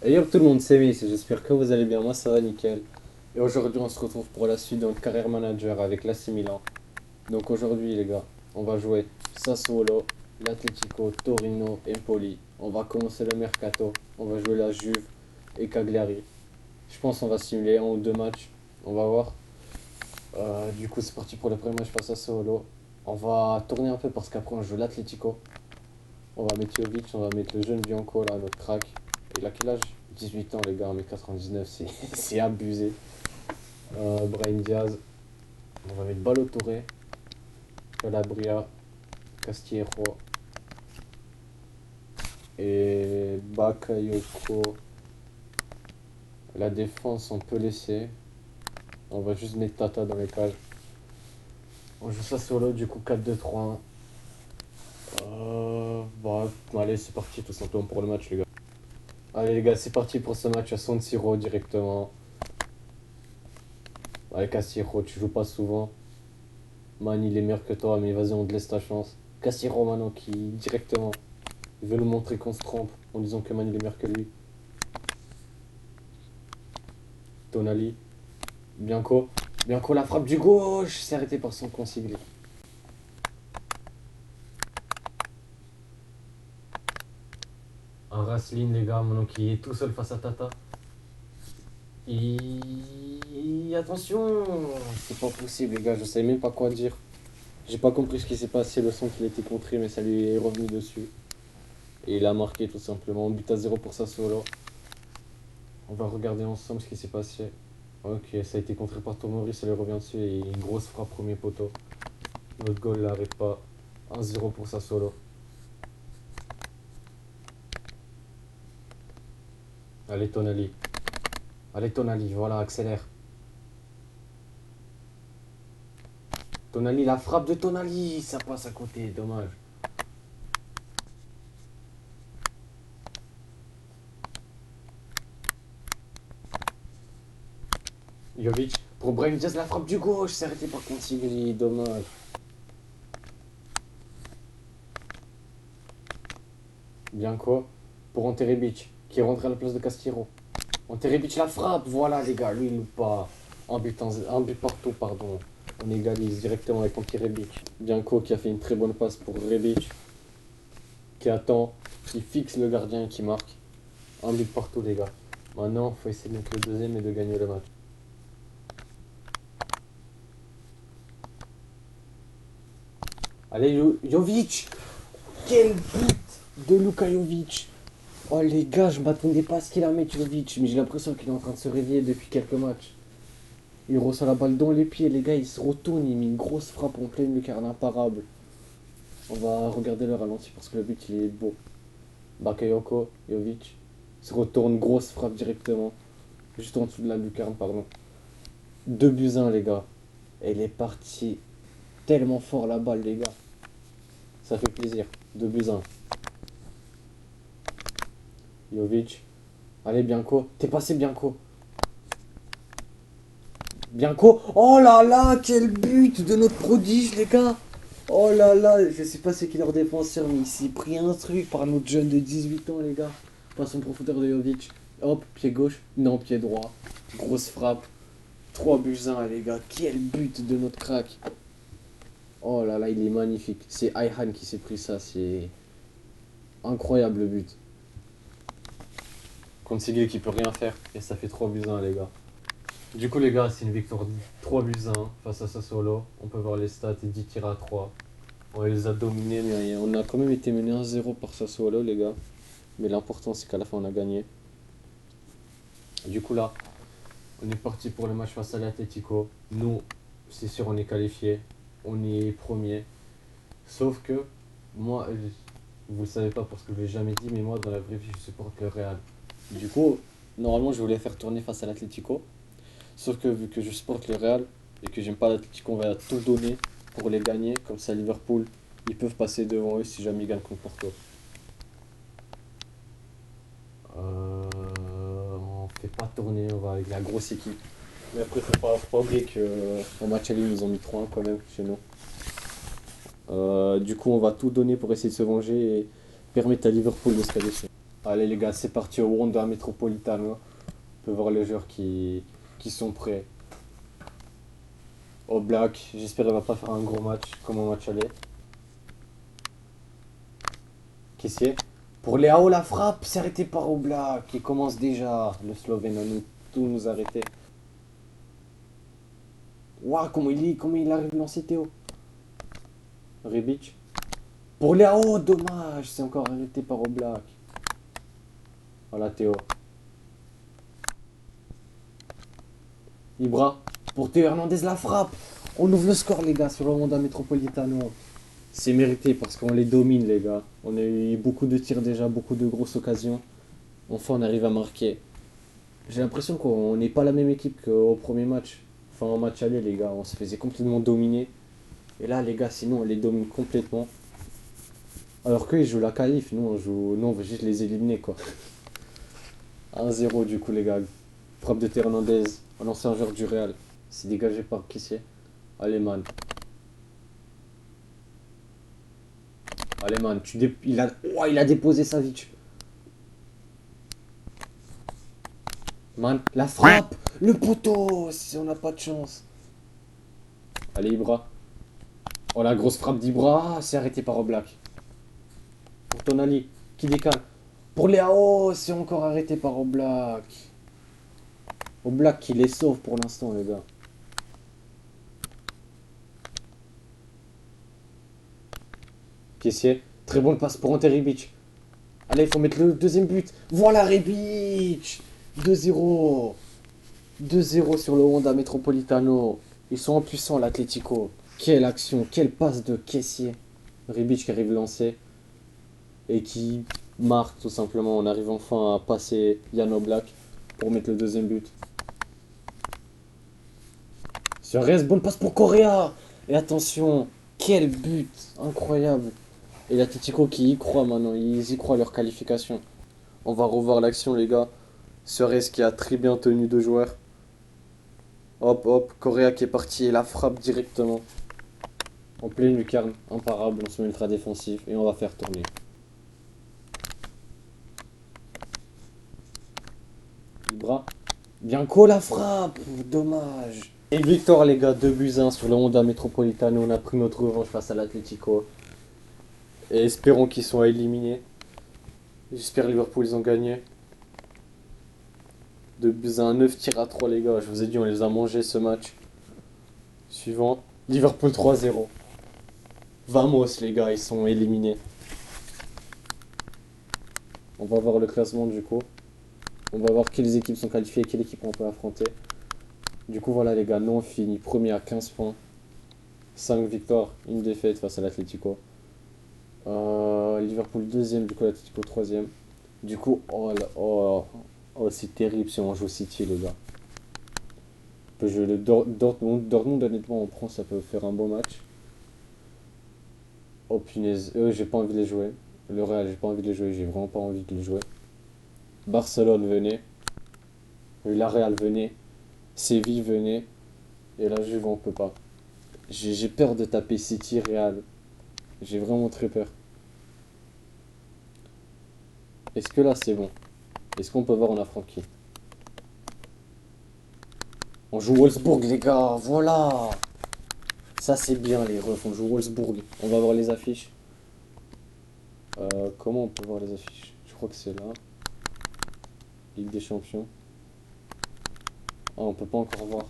Et yo tout le monde, c'est Miss, j'espère que vous allez bien, moi ça va nickel. Et aujourd'hui on se retrouve pour la suite dans le Career Manager avec l'AC Milan. Donc aujourd'hui les gars, on va jouer Sassuolo, l'Atlético, Torino, Empoli. On va commencer le mercato, on va jouer la Juve et Cagliari. Je pense qu'on va simuler un ou deux matchs, on va voir. Du coup c'est parti pour le premier match face à Sassuolo. On va tourner un peu parce qu'après on joue l'Atlético. On va mettre Jovic, on va mettre le jeune Bianco là, notre crack. Il a quel âge? 18 ans les gars, mais 99 c'est abusé. Brahim Diaz, on va mettre Ballo-Touré, Calabria, Castillejo et Bakayoko. La défense on peut laisser. On va juste mettre Tata dans les cages. On joue ça solo du coup 4-2-3-1. Bah, allez c'est parti tout simplement pour le match les gars. Allez les gars c'est parti pour ce match à San Siro directement. Allez Castillejo tu joues pas souvent. Man, il est meilleur que toi, mais vas-y, on te laisse ta chance. Cassiro maintenant qui, directement, il veut nous montrer qu'on se trompe en disant que Man, il est meilleur que lui. Tonali. Bianco. Bianco, la frappe du gauche. C'est arrêté par son consigliere. Un Rasline, les gars, maintenant qui est tout seul face à Tata. Et attention, c'est pas possible, les gars, je sais même pas quoi dire. J'ai pas compris ce qui s'est passé, le son qu'il était contré, mais ça lui est revenu dessus. Et il a marqué tout simplement. But à 0 pour Sassuolo. On va regarder ensemble ce qui s'est passé. Ok, ça a été contré par Tomori, ça lui revient dessus et une grosse frappe premier poteau. Notre goal n'arrête pas. 1-0 pour Sassuolo. Allez Tonali. Allez Tonali, voilà, accélère. Tonali, la frappe de Tonali, ça passe à côté, dommage. Jovic, pour Brahim Diaz, la frappe du gauche, c'est arrêté par Consigli, dommage. Bianco, pour Anterebic, qui est rentré à la place de Castillejo. Anterebic, la frappe, voilà les gars, lui il loupe pas. Un but partout, pardon. On égalise directement avec Anterebic. Bianco qui a fait une très bonne passe pour Rebic, qui attend, qui fixe le gardien et qui marque. Un but partout les gars. Maintenant, il faut essayer de mettre le deuxième et de gagner le match. Allez, Jovic. Quel but de Luka Jovic. Oh les gars, je m'attendais pas à ce qu'il a mis Jovic, mais j'ai l'impression qu'il est en train de se réveiller depuis quelques matchs. Il reçoit la balle dans les pieds, les gars, il se retourne, il met une grosse frappe en pleine lucarne imparable. On va regarder le ralenti parce que le but il est beau. Bakayoko, Jovic, il se retourne, grosse frappe directement. Juste en dessous de la lucarne, pardon. 2-1 les gars. Elle est partie tellement fort la balle les gars. Ça fait plaisir. 2-1. Jovic. Allez Bianco. T'es passé Bianco. Bianco. Oh là là, quel but de notre prodige les gars. Oh là là, je sais pas c'est qui leur défenseur, mais il s'est pris un truc par notre jeune de 18 ans les gars. Passe en profondeur de Jovic. Hop, pied gauche. Non, pied droit. Grosse frappe. 3-1 les gars. Quel but de notre crack. Oh là là, il est magnifique. C'est Ayhan qui s'est pris ça. C'est incroyable le but. Consigliere qui peut rien faire. Et ça fait 3-1 les gars. Du coup les gars, c'est une victoire 3-1 face à Sassuolo. On peut voir les stats, 10 tirs à 3. On les a dominés, mais on a quand même été mené 1-0 par Sassuolo les gars. Mais l'important c'est qu'à la fin on a gagné. Du coup là, on est parti pour le match face à l'Atlético. Nous, c'est sûr on est qualifié. On est premier. Sauf que, moi, vous le savez pas parce que je l'ai jamais dit, mais moi dans la vraie vie je supporte le Real. Du coup, normalement je voulais faire tourner face à l'Atlético. Sauf que vu que je supporte le Real et que j'aime pas l'Atlético, on va tout donner pour les gagner. Comme ça Liverpool, ils peuvent passer devant eux si jamais ils gagnent contre Porto. On fait pas tourner, on va avec la grosse équipe. Mais après faut pas oublier qu'en match aller ils nous ont mis 3-1 quand même chez nous. Du coup on va tout donner pour essayer de se venger et permettre à Liverpool de se qualifier. Allez les gars, c'est parti au Wanda Metropolitano. On peut voir les joueurs qui sont prêts. Au Black, j'espère qu'il va pas faire un gros match comme un match aller. Caissier. Pour Léao, la frappe, c'est arrêté par Oblak. Il commence déjà, le Slovène, à tout nous arrêter. Waouh, comment il arrive à lancer Théo. Rebic. Pour Léao, dommage, c'est encore arrêté par Oblak. Voilà Théo. Ibra. Pour Théo Hernandez, la frappe. On ouvre le score, les gars, sur le Wanda Metropolitano. C'est mérité parce qu'on les domine, les gars. On a eu beaucoup de tirs déjà, beaucoup de grosses occasions. Enfin, on arrive à marquer. J'ai l'impression qu'on n'est pas la même équipe qu'au premier match. Enfin, en match aller, les gars, on se faisait complètement dominer. Et là, les gars, sinon, on les domine complètement. Alors qu'eux, ils jouent la qualif. Nous, on veut juste les éliminer, quoi. 1-0, du coup, les gars. Frappe de Théo Hernandez, un ancien joueur du Real. C'est dégagé par Kessier. Allez, man. Allez, man. Il a déposé Savic. Man, la frappe. Le poteau. Si on n'a pas de chance. Allez, Ibra. Oh, la grosse frappe d'Ibra. C'est arrêté par Oblak. Pour Tonali. Qui décale. Pour Léao. C'est encore arrêté par Oblak. Oblak qui les sauve pour l'instant, les gars. Caissier. Très bonne passe pour Ante Rebic. Allez, il faut mettre le deuxième but. Voilà Rebic. 2-0. 2-0 sur le Wanda Metropolitano. Ils sont impuissants, l'Atlético. Quelle action, quelle passe de Caissier. Rebic qui arrive lancé. Et qui marque tout simplement. On arrive enfin à passer Jan Oblak pour mettre le deuxième but. Suarez, bonne passe pour Correa. Et attention, quel but incroyable. Et l'Atlético qui y croit maintenant, ils y croient à leur qualification. On va revoir l'action, les gars. Suarez qui a très bien tenu deux joueurs. Hop, hop, Correa qui est parti et la frappe directement. En pleine lucarne, imparable, on se met ultra défensif et on va faire tourner. Ibra. Bianco la frappe, dommage. Et victoire les gars, 2-1 sur le Wanda Metropolitano. On a pris notre revanche face à l'Atlético. Et espérons qu'ils soient éliminés. J'espère Liverpool ils ont gagné. 2-1, 9 tirs à 3 les gars. Je vous ai dit on les a mangés ce match. Suivant. Liverpool 3-0. Vamos les gars, ils sont éliminés. On va voir le classement du coup. On va voir quelles équipes sont qualifiées et quelle équipe on peut affronter. Du coup voilà les gars, nous on finit premier à 15 points. 5 victoires, une défaite face à l'Atlético. Liverpool deuxième, du coup l'Atlético troisième. Du coup, c'est terrible si on joue City les gars. On peut jouer le Dortmund, honnêtement on prend, ça peut faire un bon match. Oh punaise, j'ai pas envie de les jouer. Le Real, j'ai pas envie de les jouer, j'ai vraiment pas envie de les jouer. Barcelone, venez. La Real, venez. Séville, venez. Et la Juve, on peut pas. J'ai peur de taper City, Real. J'ai vraiment très peur. Est-ce que là, c'est bon? Est-ce qu'on peut voir on affronte qui? On joue Wolfsburg, les gars, voilà. Ça, c'est bien, les refs. On joue Wolfsburg. On va voir les affiches. Comment on peut voir les affiches? Je crois que c'est là. Ligue des Champions. Ah, on peut pas encore voir.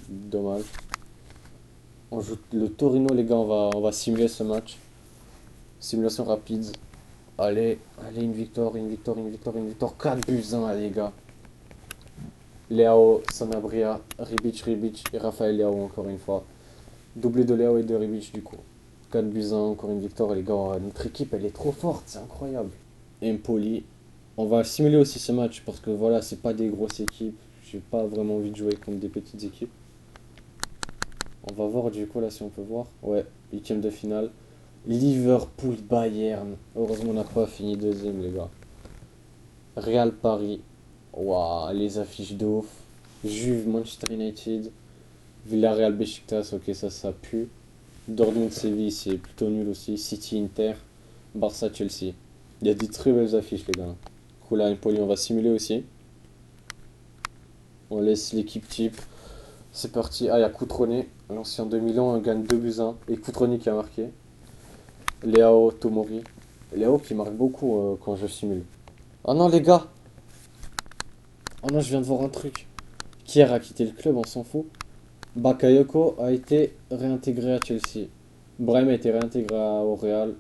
Dommage. On joue le Torino, les gars. On va simuler ce match. Simulation rapide. Allez, une victoire, une victoire, une victoire, une victoire. 4-1, les gars. Léao, Sanabria, Rebic et Raphaël Léao encore une fois. Doublé de Léao et de Rebic du coup. 4-1, encore une victoire, les gars. Notre équipe, elle est trop forte, c'est incroyable. Empoli. On va simuler aussi ce match parce que voilà, c'est pas des grosses équipes. J'ai pas vraiment envie de jouer contre des petites équipes. On va voir du coup là si on peut voir. Ouais, huitième de finale. Liverpool Bayern. Heureusement on n'a pas fini deuxième les gars. Real Paris. Waouh, les affiches de ouf. Juve Manchester United. Villarreal Besiktas, ok ça pue. Dortmund Séville c'est plutôt nul aussi. City Inter. Barça Chelsea. Il y a des très belles affiches, les gars. Du coup, là, Empoli, on va simuler aussi. On laisse l'équipe type. C'est parti. Ah, il y a Cutrone, l'ancien de Milan, on gagne 2-1. Et Cutrone qui a marqué. Léao Tomori. Léao qui marque beaucoup quand je simule. Oh non, les gars! Oh non, je viens de voir un truc. Kier a quitté le club, on s'en fout. Bakayoko a été réintégré à Chelsea. Brahim a été réintégré au Real.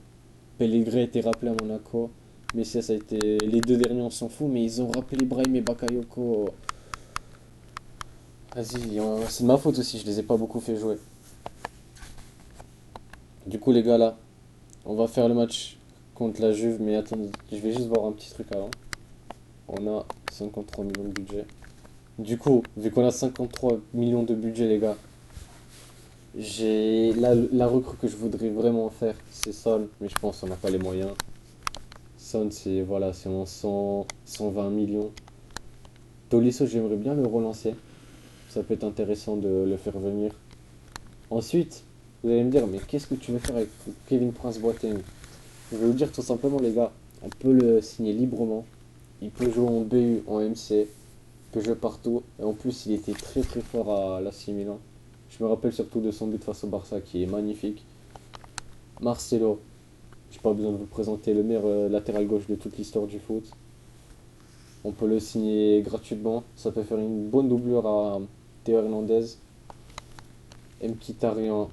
Pellegrini a été rappelé à Monaco. Messias a été. Les deux derniers, on s'en fout, mais ils ont rappelé Brahim et Bakayoko. Vas-y, c'est de ma faute aussi, je les ai pas beaucoup fait jouer. Du coup, les gars, là, on va faire le match contre la Juve, mais attendez, je vais juste voir un petit truc avant. On a 53 millions de budget. Du coup, vu qu'on a 53 millions de budget, les gars, j'ai la recrue que je voudrais vraiment faire, c'est Son, mais je pense qu'on n'a pas les moyens. Son, c'est voilà, c'est en 100, 120 millions. Tolisso, j'aimerais bien le relancer. Ça peut être intéressant de le faire venir. Ensuite, vous allez me dire, mais qu'est-ce que tu veux faire avec Kevin Prince Boateng? Je vais vous dire tout simplement, les gars, on peut le signer librement. Il peut jouer en BU, en MC, il peut jouer partout. Et en plus, il était très très fort à l'AC Milan. Je me rappelle surtout de son but face au Barça qui est magnifique. Marcelo, j'ai pas besoin de vous présenter le meilleur latéral gauche de toute l'histoire du foot. On peut le signer gratuitement. Ça peut faire une bonne doublure à Théo Hernandez. Mkhitaryan,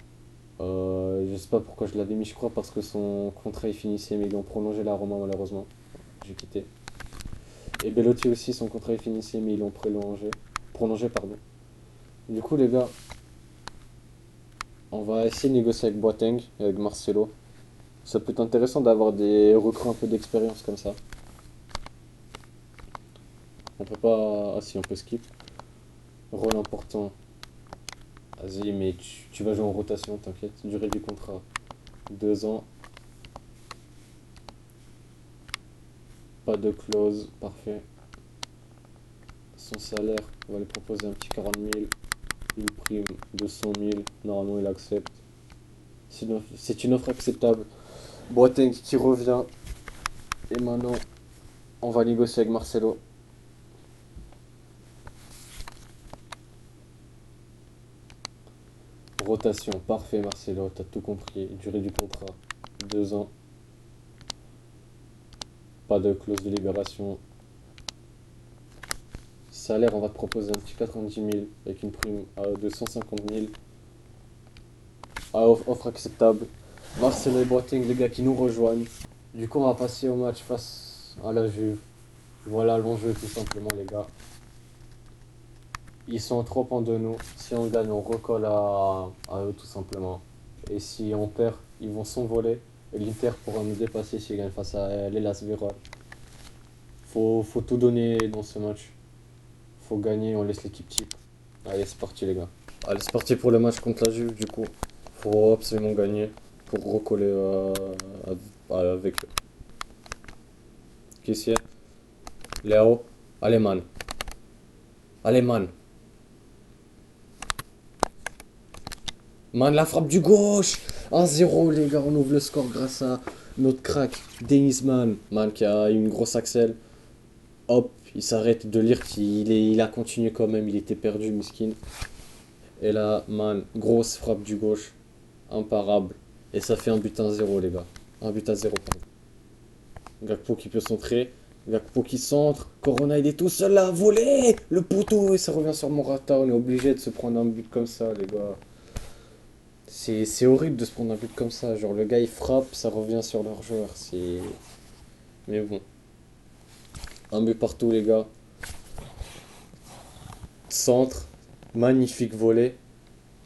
je sais pas pourquoi je l'avais mis, je crois parce que son contrat est finissait, mais ils ont prolongé la Roma malheureusement. J'ai quitté. Et Belotti aussi, son contrat est finissait, mais ils l'ont prolongé. Prolongé, pardon. Du coup, les gars, on va essayer de négocier avec Boateng et avec Marcelo. Ça peut être intéressant d'avoir des recrues un peu d'expérience comme ça. On peut pas. Ah si, on peut skip. Rôle important. Vas-y, mais tu vas jouer en rotation, t'inquiète. Durée du contrat 2 ans. Pas de clause, parfait. Son salaire, on va lui proposer un petit 40 000. Une prime de 100 000. Normalement, il accepte. C'est une offre acceptable. Boateng qui revient. Et maintenant, on va négocier avec Marcelo. Rotation, parfait Marcelo, t'as tout compris. Durée du contrat, 2 ans. Pas de clause de libération. Salaire, on va te proposer un petit 90 000 avec une prime de 150 000. Ah, offre acceptable. Marcelo et Boateng, les gars qui nous rejoignent. Du coup, on va passer au match face à la Juve. Voilà l'enjeu tout simplement, les gars. Ils sont trop en de nous. Si on gagne, on recolle à eux tout simplement. Et si on perd, ils vont s'envoler. Et l'Inter pourra nous dépasser s'ils gagnent face à l'Hellas Vérone. Faut tout donner dans ce match. Faut gagner, on laisse l'équipe type. Allez, c'est parti les gars. Allez, c'est parti pour le match contre la Juve du coup. Faut absolument gagner pour recoller avec eux. Qui c'est? Léo. Allez man. Allez man. Man, la frappe du gauche! 1-0 les gars, on ouvre le score grâce à notre crack, Denis Man. Man qui a eu une grosse axelle. Hop, il s'arrête de lire il a continué quand même, il était perdu, miskin. Et là, man, grosse frappe du gauche. Imparable. Et ça fait un but 1-0 les gars. Un but à 0, pardon. Gakpo qui peut centrer. Gakpo qui centre. Corona il est tout seul là, volé! Le poteau et ça revient sur Morata. On est obligé de se prendre un but comme ça les gars. C'est horrible de se prendre un but comme ça. Genre le gars il frappe, ça revient sur leur joueur. C'est. Mais bon. Un but partout les gars. Centre. Magnifique volée.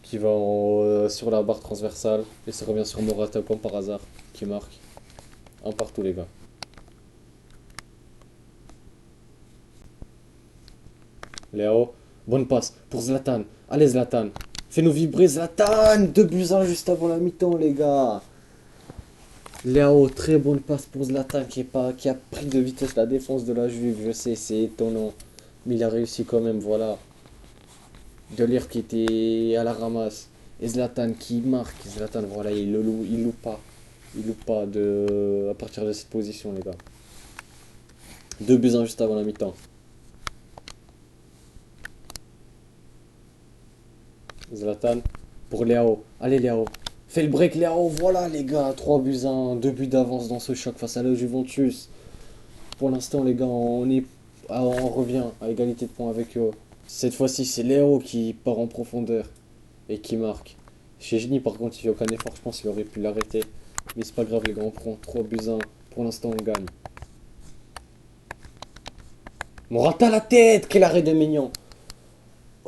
Qui va sur la barre transversale. Et ça revient sur Morata comme par hasard. Qui marque. Un partout les gars. Léo. Bonne passe pour Zlatan. Allez Zlatan. Fais-nous vibrer Zlatan. 2-1 juste avant la mi-temps les gars. Léo, très bonne passe pour Zlatan qui a pris de vitesse la défense de la Juve. Je sais, c'est étonnant. Mais il a réussi quand même, voilà. De Ligt qui était à la ramasse. Et Zlatan qui marque. Zlatan, voilà, il loupe pas. il loupe pas à partir de cette position, les gars. 2-1 juste avant la mi-temps. Zlatan pour Léao. Allez Léao. Fais le break Léao. Voilà les gars. 3-1. 2 buts d'avance dans ce choc face à la Juventus. Pour l'instant les gars, on revient à égalité de points avec eux. Cette fois-ci c'est Léao qui part en profondeur et qui marque. Chez Gini par contre il fait aucun effort. Je pense qu'il aurait pu l'arrêter. Mais c'est pas grave les gars. On prend 3-1. Pour l'instant on gagne. Morata la tête. Quel arrêt de Maignan.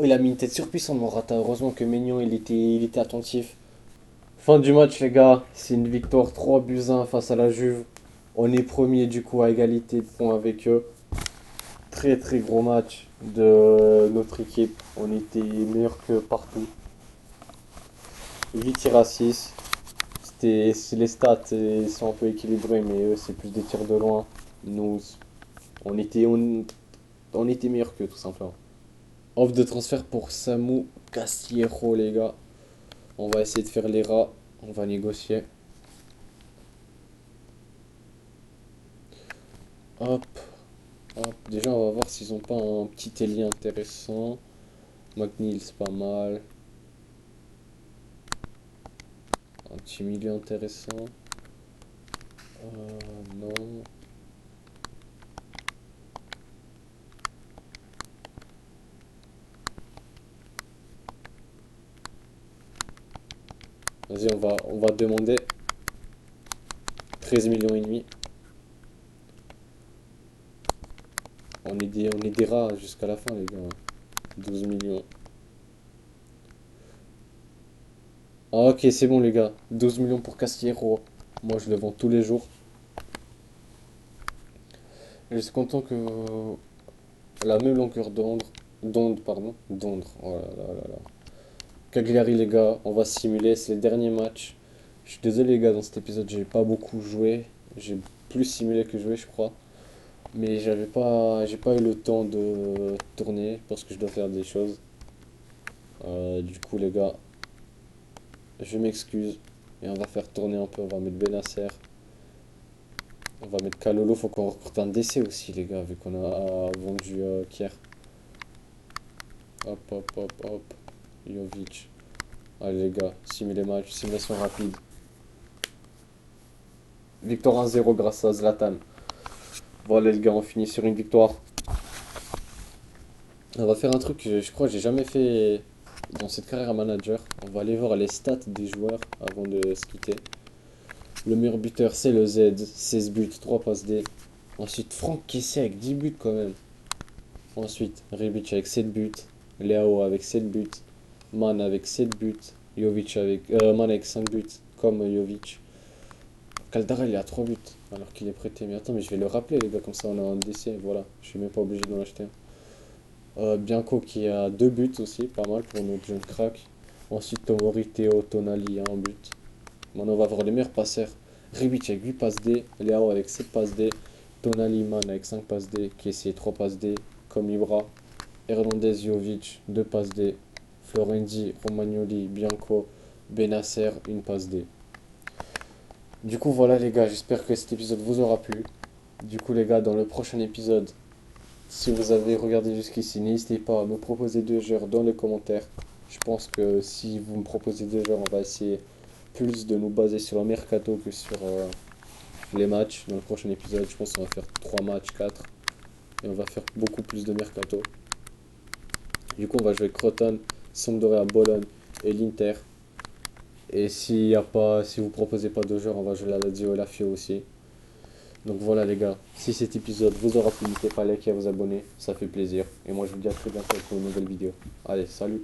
Oh, il a mis une tête surpuissante, Morata. Heureusement que Maignan, il était attentif. Fin du match, les gars. C'est une victoire 3-1 face à la Juve. On est premier, du coup, à égalité de points avec eux. Très, très gros match de notre équipe. On était meilleur que partout. 8 tirs à 6. Les stats sont un peu équilibrés, mais eux, c'est plus des tirs de loin. Nous, on était meilleur qu'eux, tout simplement. Offre de transfert pour Samu Castillejo, les gars. On va essayer de faire les rats. On va négocier. Hop. Hop. Déjà, on va voir s'ils ont pas un petit ailier intéressant. McNeil, c'est pas mal. Un petit milieu intéressant. Non. Vas-y, on va demander 13 millions et demi. On est des rats jusqu'à la fin, les gars. 12 millions. Ah, ok, c'est bon, les gars. 12 millions pour Castillejo. Moi, je le vends tous les jours. Je suis content que la même longueur d'onde, oh là là là là. Cagliari, les gars, on va simuler, c'est le dernier match. Je suis désolé, les gars, dans cet épisode, j'ai pas beaucoup joué. J'ai plus simulé que joué, je crois. Mais j'ai pas eu le temps de tourner parce que je dois faire des choses. Du coup, les gars, je m'excuse. Et on va faire tourner un peu, on va mettre Benacer. On va mettre Kalolo, faut qu'on recrute un décès aussi, les gars, vu qu'on a vendu Kier. Hop, hop, hop, hop. Jovic. Allez, les gars, simuler match, simulation rapide. Victoire 1-0 grâce à Zlatan. Voilà, les gars, on finit sur une victoire. On va faire un truc que je crois que j'ai jamais fait dans cette carrière à manager. On va aller voir les stats des joueurs avant de se quitter. Le meilleur buteur, c'est le Z. 16 buts, 3 passes D. Ensuite, Franck Kessié avec 10 buts quand même. Ensuite, Rebic avec 7 buts. Leao avec 7 buts. Man avec 7 buts. Man avec 5 buts, comme Jovic. Caldara, il est à 3 buts, alors qu'il est prêté. Mais attends, mais je vais le rappeler, les gars, comme ça on a un décès. Voilà, je suis même pas obligé d'en acheter un. Bianco qui a 2 buts aussi, pas mal pour notre jeune crack. Ensuite, Tomori, Théo, Tonali a un but. Maintenant, on va voir les meilleurs passeurs. Rebic avec 8 passes D. Leao avec 7 passes D. Tonali, Man avec 5 passes D. Kessié 3 passes D, comme Ibra. Hernandez, Jovic, 2 passes D. Florenzi, Romagnoli, Bianco, Benacer, une passe D. Du coup, voilà les gars, j'espère que cet épisode vous aura plu. Du coup, les gars, dans le prochain épisode, si vous avez regardé jusqu'ici, n'hésitez pas à me proposer deux joueurs dans les commentaires. Je pense que si vous me proposez deux joueurs, on va essayer plus de nous baser sur le mercato que sur les matchs. Dans le prochain épisode, je pense qu'on va faire 3 matchs, 4. Et on va faire beaucoup plus de mercato. Du coup, on va jouer Crotone, Sampdoria, Bologne et l'Inter. Et si vous proposez pas de joueurs, on va jouer la Lazio et la Fio aussi. Donc voilà les gars, si cet épisode vous aura plu, n'hésitez pas à liker et à vous abonner, ça fait plaisir. Et moi je vous dis à très bientôt pour une nouvelle vidéo. Allez, salut!